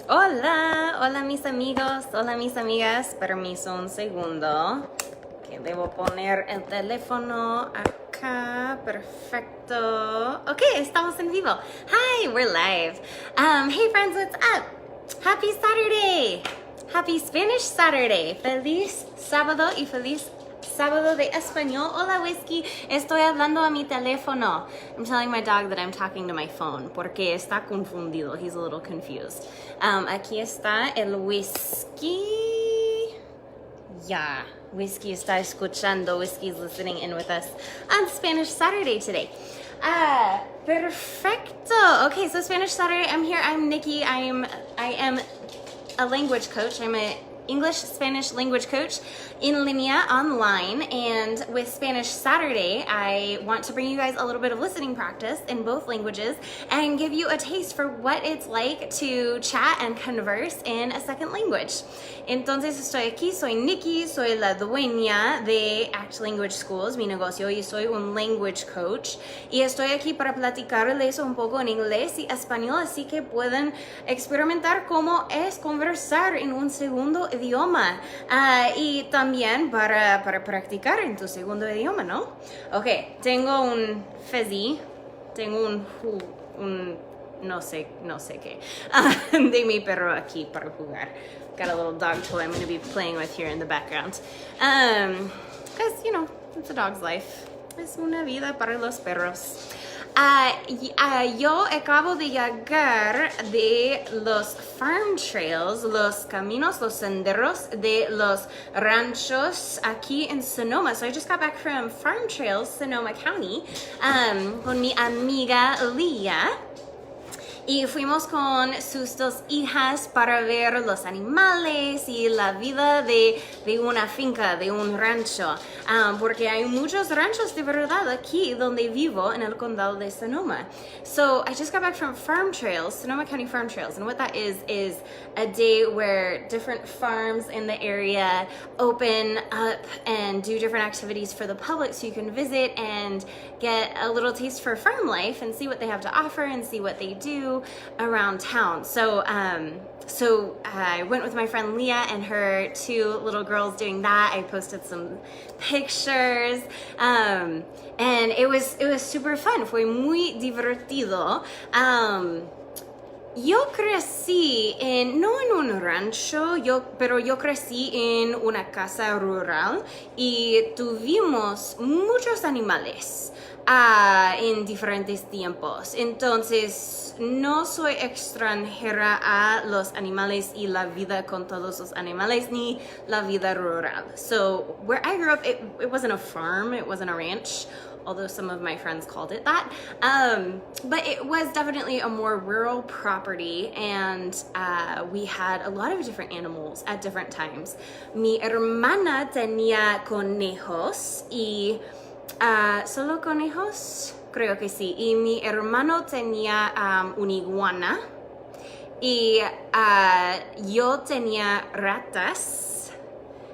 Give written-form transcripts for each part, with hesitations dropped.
Hola, hola mis amigos, hola mis amigas. Permiso un segundo, que debo poner el teléfono acá. Perfecto. Ok, estamos en vivo. Hi, we're live. Hey friends, what's up? Happy Saturday. Happy Spanish Saturday. Feliz sábado y feliz sábado de español. Hola, Whiskey. Estoy hablando a mi teléfono. I'm telling my dog that I'm talking to my phone porque está confundido. He's a little confused. Aquí está el Whiskey. Yeah, Whiskey está escuchando. Whiskey's listening in with us on Spanish Saturday today. Perfecto. Okay, so Spanish Saturday. I'm here. I'm Nikki. I am a language coach. I'm a English-Spanish language coach in línea online, and with Spanish Saturday, I want to bring you guys a little bit of listening practice in both languages and give you a taste for what it's like to chat and converse in a second language. Entonces estoy aquí, soy Nikki, soy la dueña de ACT Language Schools, mi negocio, y soy un language coach, y estoy aquí para platicarles un poco en inglés y español, así que pueden experimentar cómo es conversar en un segundo idioma, y también para practicar en tu segundo idioma, ¿no? Ok, tengo un fezzy, tengo un no sé qué, de mi perro aquí para jugar. Got a little dog toy I'm going to be playing with here in the background. Because, you know, it's a dog's life. Es una vida para los perros. Yo acabo de llegar de los farm trails, los caminos, los senderos de los ranchos aquí en Sonoma. So I just got back from farm trails, Sonoma County, con mi amiga Leah. Y fuimos con sus dos hijas para ver los animales y la vida de una finca, de un rancho. Porque hay muchos ranchos de verdad aquí donde vivo en el condado de Sonoma. So I just got back from farm trails, Sonoma County farm trails. And what that is a day where different farms in the area open up and do different activities for the public so you can visit and get a little taste for farm life and see what they have to offer and see what they do around town. So I went with my friend Leah and her two little girls doing that. I posted some pictures, and it was super fun. Fue muy divertido. Yo crecí no en un rancho, pero yo crecí en una casa rural y tuvimos muchos animales en diferentes tiempos. Entonces, no soy extranjera a los animales y la vida con todos los animales ni la vida rural. So, where I grew up, it wasn't a farm, it wasn't a ranch, although some of my friends called it that. But it was definitely a more rural property, and we had a lot of different animals at different times. Mi hermana tenía conejos y ¿solo conejos? Creo que sí. Y mi hermano tenía una iguana. Y yo tenía ratas,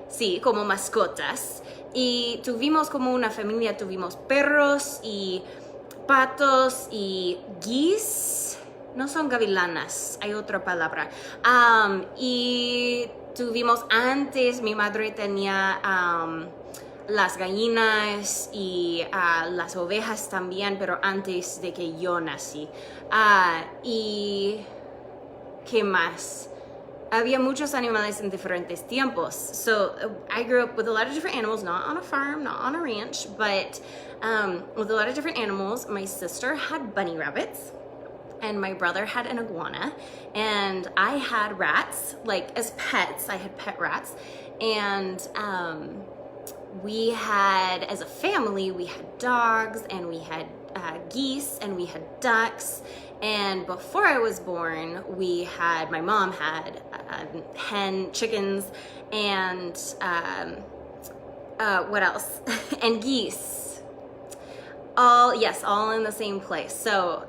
sí, como mascotas. Y tuvimos como una familia, tuvimos perros y patos y geese. No son gavilanas, hay otra palabra. Y tuvimos antes, mi madre tenía las gallinas y las ovejas también, pero antes de que yo nací. Y ¿qué más? Había muchos animales en diferentes tiempos. So I grew up with a lot of different animals, not on a farm, not on a ranch, but with a lot of different animals. My sister had bunny rabbits, and my brother had an iguana, and I had rats, like as pets. I had pet rats, and we had, as a family, we had dogs, and we had geese, and we had ducks. And before I was born, my mom had chickens, and what else? And geese. All in the same place. So,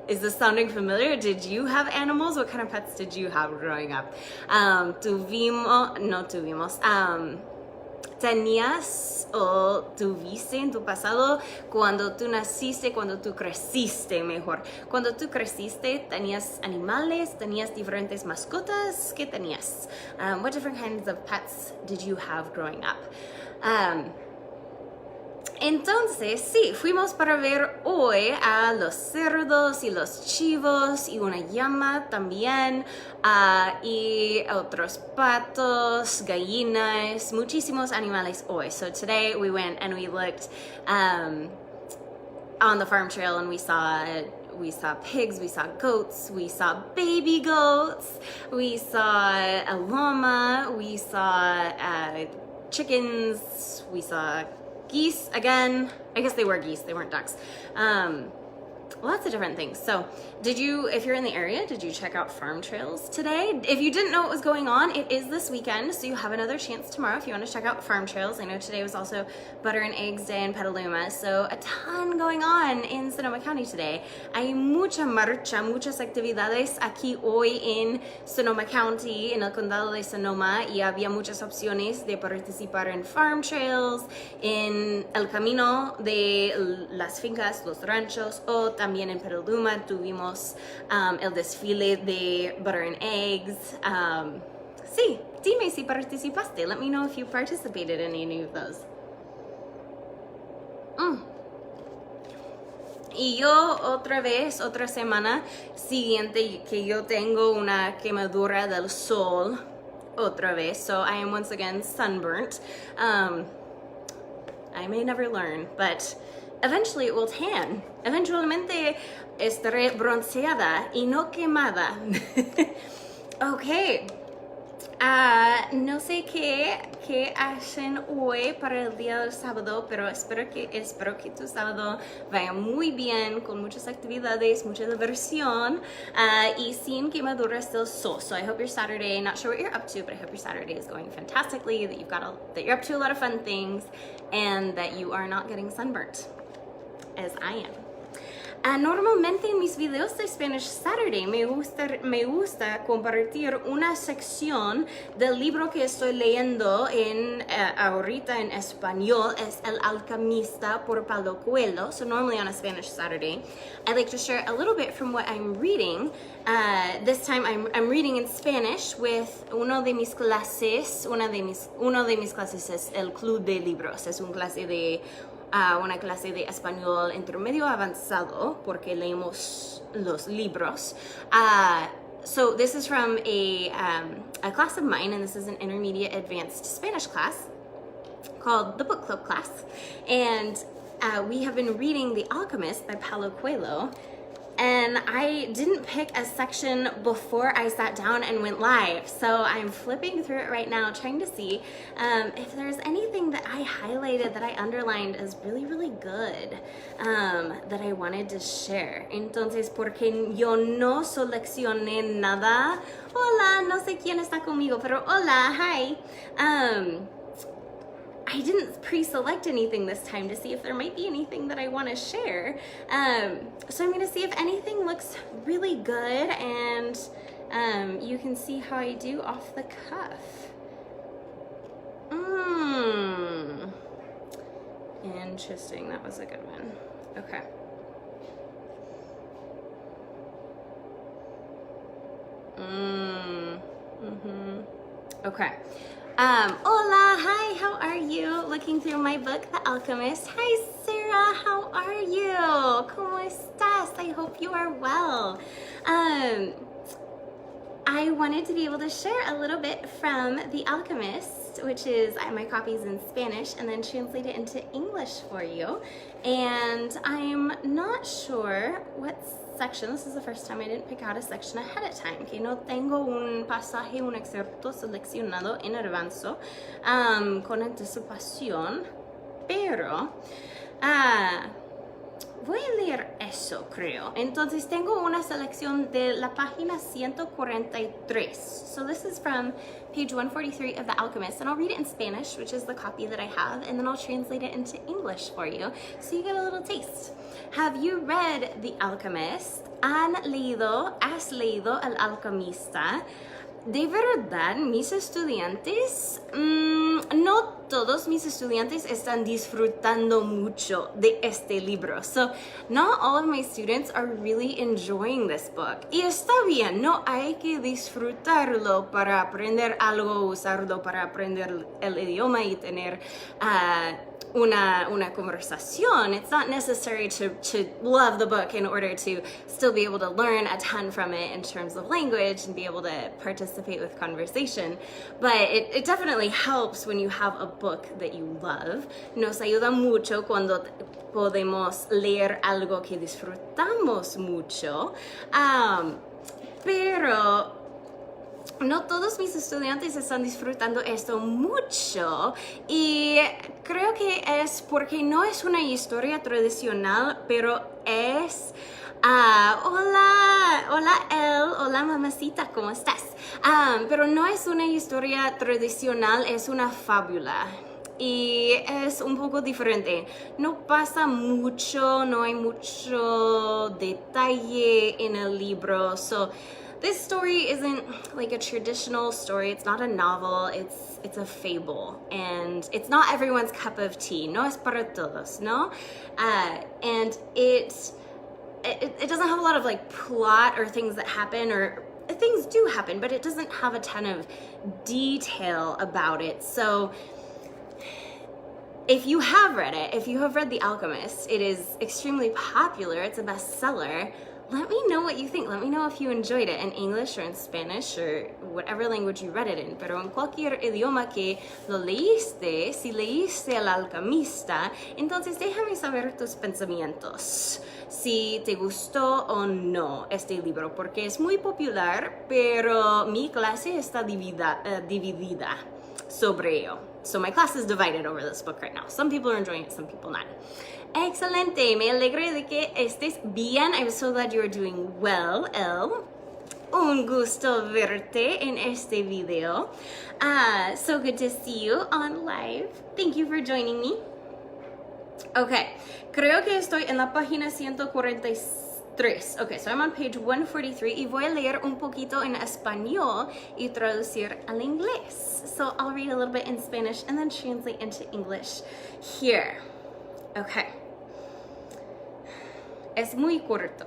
is this sounding familiar? Did you have animals? What kind of pets did you have growing up? tenías o tuviste en tu pasado cuando tú naciste, cuando tú creciste mejor. Cuando tú creciste, tenías animales, tenías diferentes mascotas. ¿Qué tenías? What different kinds of pets did you have growing up? Entonces, sí, fuimos para ver hoy a los cerdos y los chivos y una llama también, y otros patos, gallinas, muchísimos animales hoy. So today we went and we looked on the farm trail and we saw pigs, we saw goats, we saw baby goats, we saw a llama, we saw chickens, we saw geese again. I guess they were geese, they weren't ducks. Lots of different things. So if you're in the area, did you check out farm trails today? If you didn't know what was going on, it is this weekend, so you have another chance tomorrow if you want to check out farm trails. I know today was also Butter and Eggs Day in Petaluma, so a ton going on in Sonoma County today. Hay mucha marcha, muchas actividades aquí hoy en Sonoma County, en el condado de Sonoma, y había muchas opciones de participar en farm trails, en el camino de las fincas, los ranchos, o también en Petaluma tuvimos el desfile de Butter and Eggs. Sí, dime si participaste. Let me know if you participated in any of those. Y yo otra semana siguiente que yo tengo una quemadura del sol otra vez. So I am once again sunburnt. I may never learn, but eventually it will tan. Eventualmente estaré bronceada y no quemada. Okay. No sé qué hacen hoy para el día del sábado, pero espero que tu sábado vaya muy bien, con muchas actividades, mucha diversión, y sin quemaduras del sol. So I hope your Saturday, not sure what you're up to, but I hope your Saturday is going fantastically, that you're up to a lot of fun things, and that you are not getting sunburnt, as I am. Normalmente en mis videos de Spanish Saturday me gusta compartir una sección del libro que estoy leyendo ahorita en español. Es El Alquimista por Paulo Coelho. So normally on a Spanish Saturday, I like to share a little bit from what I'm reading. This time I'm reading in Spanish with uno de mis clases es el Club de Libros. Es una clase de español intermedio avanzado porque leemos los libros. So this is from a class of mine, and this is an intermediate advanced Spanish class called the Book Club class. And we have been reading The Alchemist by Paulo Coelho. And I didn't pick a section before I sat down and went live. So I'm flipping through it right now, trying to see if there's anything that I highlighted, that I underlined as really, really good, that I wanted to share. Entonces, porque yo no seleccioné nada. Hola, no sé quién está conmigo, pero hola, hi. I didn't pre-select anything this time to see if there might be anything that I want to share. So I'm going to see if anything looks really good, and you can see how I do off the cuff. Interesting. That was a good one. Okay. Okay. Hola, hi, how are you? Looking through my book, The Alchemist. Hi, Sarah, how are you? ¿Cómo estás? I hope you are well. I wanted to be able to share a little bit from The Alchemist, which is my copy's in Spanish, and then translate it into English for you. And I'm not sure what section. This is the first time I didn't pick out a section ahead of time. Que no tengo un pasaje, un excerpto seleccionado en advance con anticipación, pero voy a leer eso, creo. Entonces tengo una selección de la página 143. So this is from page 143 of The Alchemist, and I'll read it in Spanish, which is the copy that I have, and then I'll translate it into English for you, so you get a little taste. Have you read The Alchemist? ¿Has leído El Alquimista? De verdad, mis estudiantes, no todos mis estudiantes están disfrutando mucho de este libro. So, not all of my students are really enjoying this book. Y está bien, no hay que disfrutarlo para aprender algo, usarlo para aprender el idioma y tener una conversación. It's not necessary to love the book in order to still be able to learn a ton from it in terms of language and be able to participate with conversation. But it definitely helps when you have a book that you love. Nos ayuda mucho cuando podemos leer algo que disfrutamos mucho. Pero no todos mis estudiantes están disfrutando esto mucho y creo que es porque no es una historia tradicional, pero es hola mamacita, ¿cómo estás? Pero no es una historia tradicional, es una fábula. Y es un poco diferente. No pasa mucho, no hay mucho detalle en el libro. So this story isn't like a traditional story. It's not a novel. It's a fable, and it's not everyone's cup of tea. No es para todos, no. And it doesn't have a lot of like plot or things that happen, or things do happen, but it doesn't have a ton of detail about it. So if you have read it, if you have read The Alchemist, it is extremely popular. It's a bestseller. Let me know what you think. Let me know if you enjoyed it in English or in Spanish or whatever language you read it in. Pero en cualquier idioma que lo leíste, si leíste El Alquimista, entonces déjame saber tus pensamientos. Si te gustó o no este libro, porque es muy popular, pero mi clase está dividida sobre ello. So my class is divided over this book right now. Some people are enjoying it, some people not. Excelente, me alegro de que estés bien. I'm so glad you're doing well, El. Un gusto verte en este video. So good to see you on live. Thank you for joining me. Okay, creo que estoy en la página 143. Okay, so I'm on page 143 y voy a leer un poquito en español y traducir al inglés. So I'll read a little bit in Spanish and then translate into English here. Okay. Es muy corto.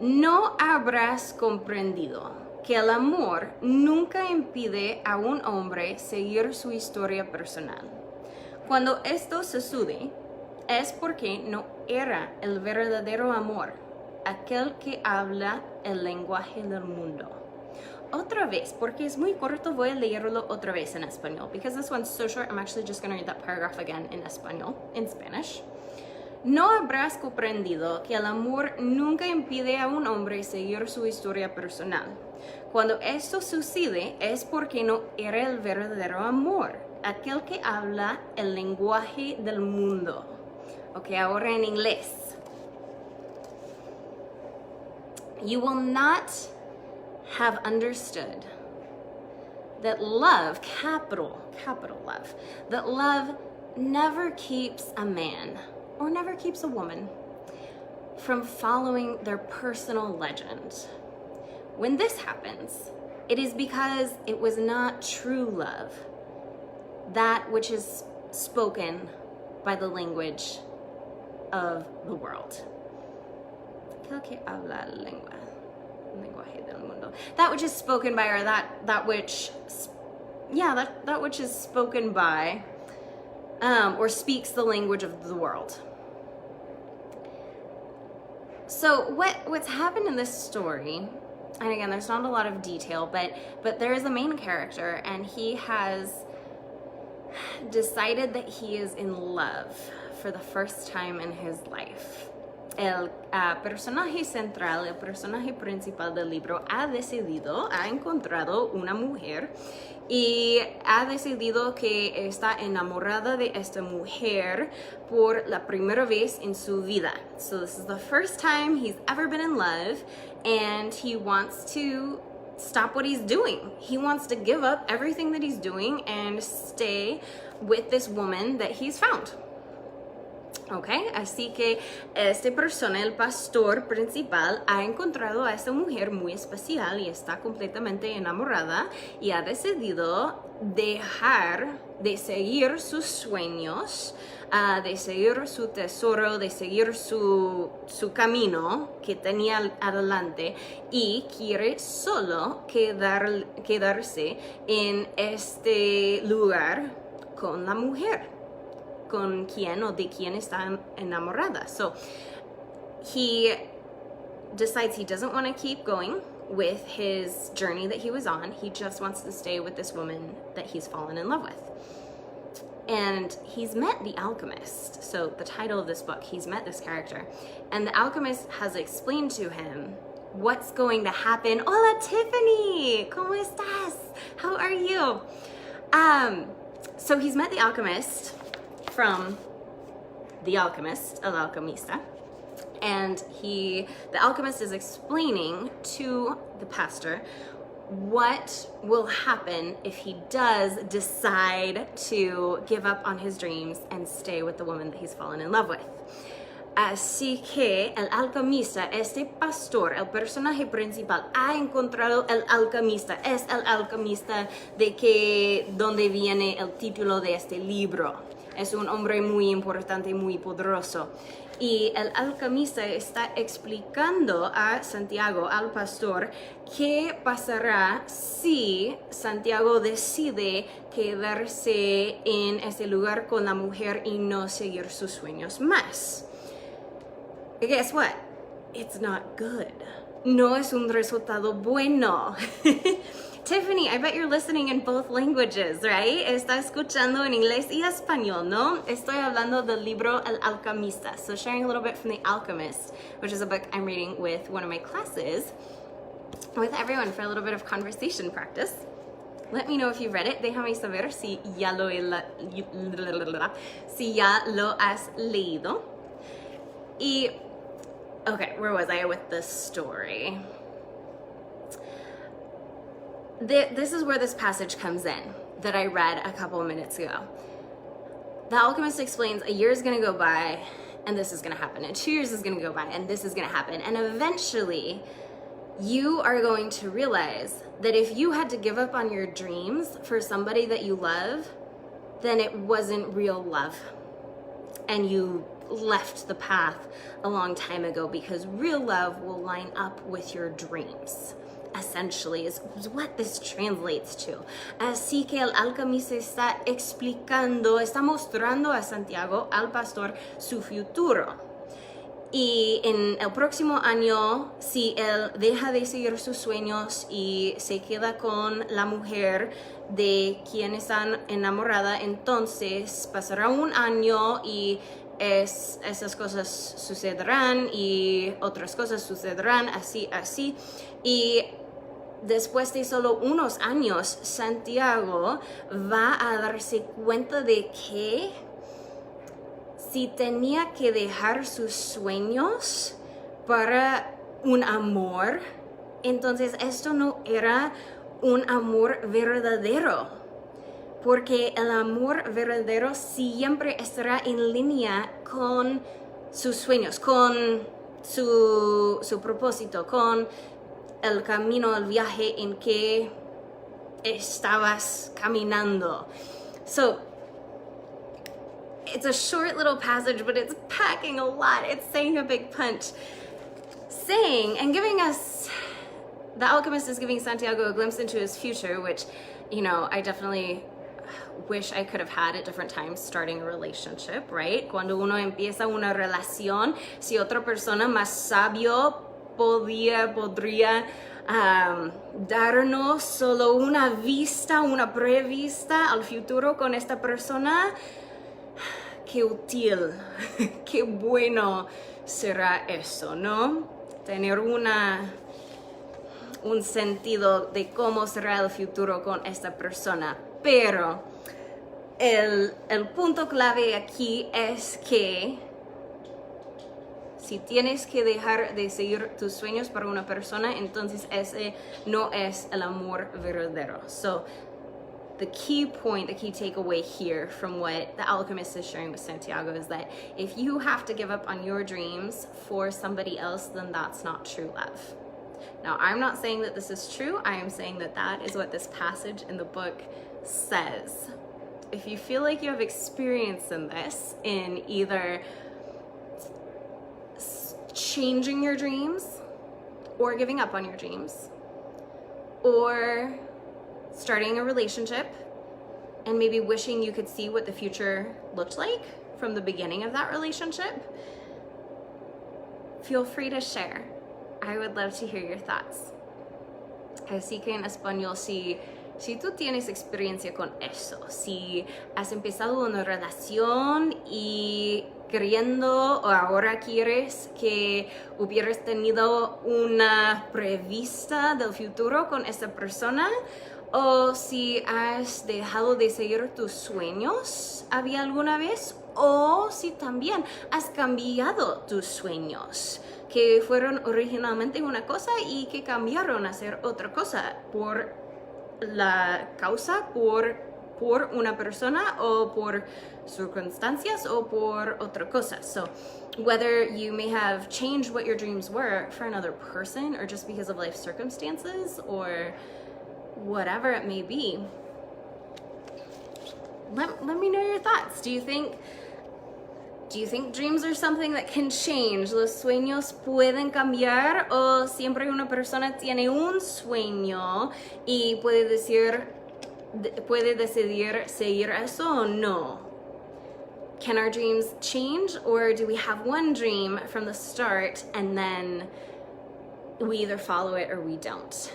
No habrás comprendido que el amor nunca impide a un hombre seguir su historia personal. Cuando esto sucede, es porque no era el verdadero amor, aquel que habla el lenguaje del mundo. Otra vez, porque es muy corto, voy a leerlo otra vez en español. Because this one's so short, I'm actually just going to read that paragraph again in español, in Spanish. No habrás comprendido que el amor nunca impide a un hombre seguir su historia personal. Cuando esto sucede, es porque no era el verdadero amor, aquel que habla el lenguaje del mundo. Ok, ahora en inglés. You will not have understood that love, capital love, that love never keeps a man or never keeps a woman from following their personal legend. When this happens, it is because it was not true love, that which is spoken by the language of the world. Aquel que habla lenguaje del mundo. That which is spoken by, or that which is spoken by, or speaks the language of the world. So what's happened in this story, and again, there's not a lot of detail, but there is a main character, and he has decided that he is in love for the first time in his life. El personaje central, el personaje principal del libro ha encontrado una mujer y ha decidido que está enamorada de esta mujer por la primera vez en su vida. So this is the first time he's ever been in love, and he wants to stop what he's doing. He wants to give up everything that he's doing and stay with this woman that he's found. Ok, así que esta persona, el pastor principal, ha encontrado a esta mujer muy especial y está completamente enamorada y ha decidido dejar de seguir sus sueños, de seguir su tesoro, de seguir su camino que tenía adelante y quiere solo quedarse en este lugar con la mujer, con quién o de quién está enamorada. So he decides he doesn't want to keep going with his journey that he was on. He just wants to stay with this woman that he's fallen in love with. And he's met the alchemist. So the title of this book, he's met this character. And the alchemist has explained to him what's going to happen. Hola, Tiffany! ¿Cómo estás? How are you? So he's met the alchemist from the Alchemist, El Alquimista, and the alchemist is explaining to the pastor what will happen if he does decide to give up on his dreams and stay with the woman that he's fallen in love with. Así que el alquimista, este pastor, el personaje principal, ha encontrado el alquimista. Es el alquimista donde viene el título de este libro. Es un hombre muy importante, muy poderoso. Y el alquimista está explicando a Santiago, al pastor, qué pasará si Santiago decide quedarse en ese lugar con la mujer y no seguir sus sueños más. Guess what? It's not good. No es un resultado bueno. Tiffany, I bet you're listening in both languages, right? Está escuchando en inglés y español, ¿no? Estoy hablando del libro El Alquimista. So sharing a little bit from The Alchemist, which is a book I'm reading with one of my classes, with everyone for a little bit of conversation practice. Let me know if you've read it. Déjame saber si ya lo has leído. Y okay, where was I with this story? This is where this passage comes in that I read a couple of minutes ago. The alchemist explains a year is going to go by and this is going to happen, and 2 years is going to go by and this is going to happen, and eventually you are going to realize that if you had to give up on your dreams for somebody that you love, then it wasn't real love and you left the path a long time ago, because real love will line up with your dreams, essentially, is what this translates to. Así que el alquimista está explicando, está mostrando a Santiago, al pastor, su futuro. Y en el próximo año, si él deja de seguir sus sueños y se queda con la mujer de quien está enamorada, entonces pasará un año y esas cosas sucederán y otras cosas sucederán, así. Y después de solo unos años, Santiago va a darse cuenta de que si tenía que dejar sus sueños para un amor, entonces esto no era un amor verdadero. Porque el amor verdadero siempre estará en línea con sus sueños, con su propósito, con el camino, el viaje en que estabas caminando. So, it's a short little passage, but it's packing a lot. It's saying a big punch. Saying and giving us, the alchemist is giving Santiago a glimpse into his future, which, I definitely wish I could have had at different times starting a relationship, right? Cuando uno empieza una relación, si otra persona más sabio podría darnos solo una vista, una prevista al futuro con esta persona, qué útil, qué bueno será eso, ¿no? Tener un sentido de cómo será el futuro con esta persona. Pero el punto clave aquí es que si tienes que dejar de seguir tus sueños para una persona, entonces ese no es el amor verdadero. So, the key point, the key takeaway here from what the Alchemist is sharing with Santiago is that if you have to give up on your dreams for somebody else, then that's not true love. Now, I'm not saying that this is true. I am saying that that is what this passage in the book says. If you feel like you have experience in this, in either changing your dreams or giving up on your dreams, or starting a relationship and maybe wishing you could see what the future looked like from the beginning of that relationship, feel free to share. I would love to hear your thoughts. Así que en español, si tú tienes experiencia con eso, si has empezado una relación y queriendo o ahora quieres que hubieras tenido una prevista del futuro con esa persona, o si has dejado de seguir tus sueños había alguna vez, o si también has cambiado tus sueños que fueron originalmente una cosa y que cambiaron a ser otra cosa por la causa, por una persona o por circunstancias o por otra cosa. So whether you may have changed what your dreams were for another person or just because of life circumstances or whatever it may be, let me know your thoughts. Do you think dreams are something that can change? ¿Los sueños pueden cambiar o siempre una persona tiene un sueño y puede decidir seguir eso o no? Can our dreams change, or do we have one dream from the start and then we either follow it or we don't?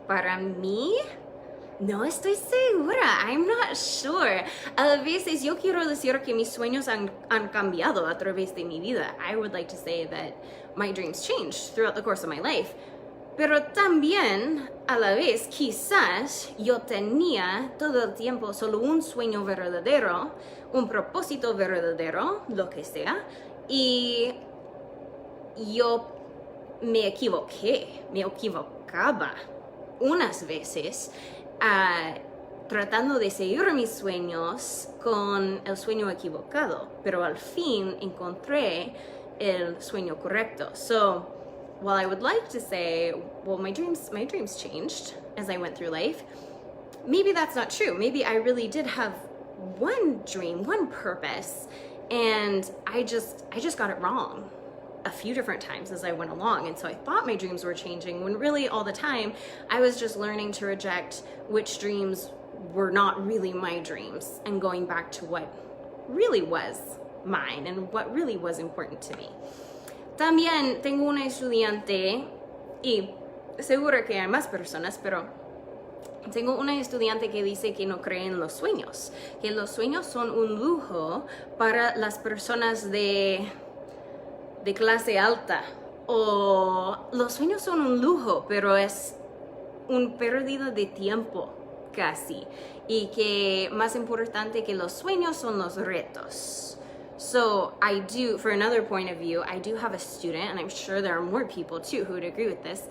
Para mí, no estoy segura. I'm not sure. A veces yo quiero decir que mis sueños han cambiado a través de mi vida. I would like to say that my dreams changed throughout the course of my life. Pero también, a la vez, quizás yo tenía todo el tiempo solo un sueño verdadero, un propósito verdadero, lo que sea, y yo me equivocaba unas veces tratando de seguir mis sueños con el sueño equivocado, pero al fin encontré el sueño correcto. So, while I would like to say, well, my dreams changed as I went through life, maybe that's not true. Maybe I really did have one dream, one purpose, and I just got it wrong a few different times as I went along. And so I thought my dreams were changing when really all the time I was just learning to reject which dreams were not really my dreams and going back to what really was mine and what really was important to me. También tengo una estudiante, y seguro que hay más personas, pero tengo una estudiante que dice que no cree en los sueños, que los sueños son un lujo para las personas de clase alta, o los sueños son un lujo, pero es un pérdida de tiempo casi, y que más importante que los sueños son los retos. So I do, for another point of view, I do have a student, and I'm sure there are more people too who would agree with this,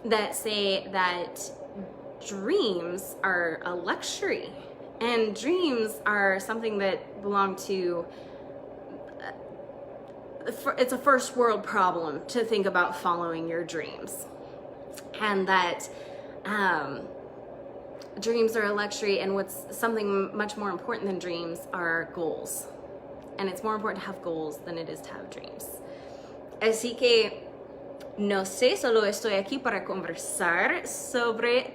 that say that dreams are a luxury, and dreams are something that belong to, it's a first world problem to think about following your dreams, and that dreams are a luxury, and what's something much more important than dreams are goals. And it's more important to have goals than it is to have dreams. Así que, no sé, solo estoy aquí para conversar sobre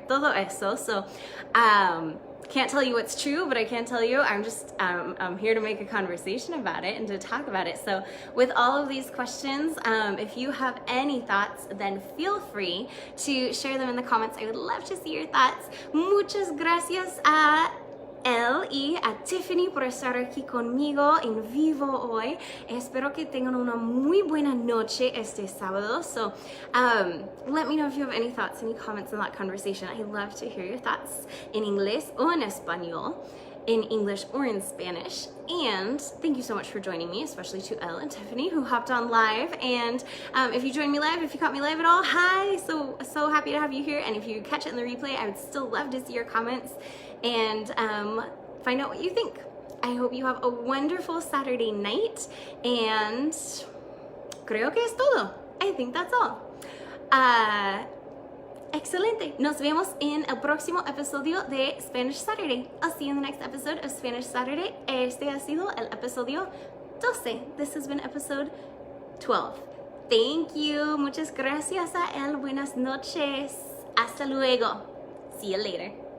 todo eso. So, can't tell you what's true, but I can tell you I'm here to make a conversation about it and to talk about it. So with all of these questions, if you have any thoughts, then feel free to share them in the comments. I would love to see your thoughts. Muchas gracias a él y a Tiffany por estar aquí conmigo en vivo hoy. Espero que tengan una muy buena noche este sábado. So let me know if you have any thoughts, any comments on that conversation. I love to hear your thoughts en inglés o en español. in English or in Spanish. And thank you so much for joining me, especially to Elle and Tiffany who hopped on live. And if you joined me live, if you caught me live at all, hi, so happy to have you here. And if you catch it in the replay, I would still love to see your comments and find out what you think. I hope you have a wonderful Saturday night, and creo que es todo. I think that's all. Excelente. Nos vemos en el próximo episodio de Spanish Saturday. I'll see you in the next episode of Spanish Saturday. Este ha sido el episodio 12. This has been episode 12. Thank you. Muchas gracias a él. Buenas noches. Hasta luego. See you later.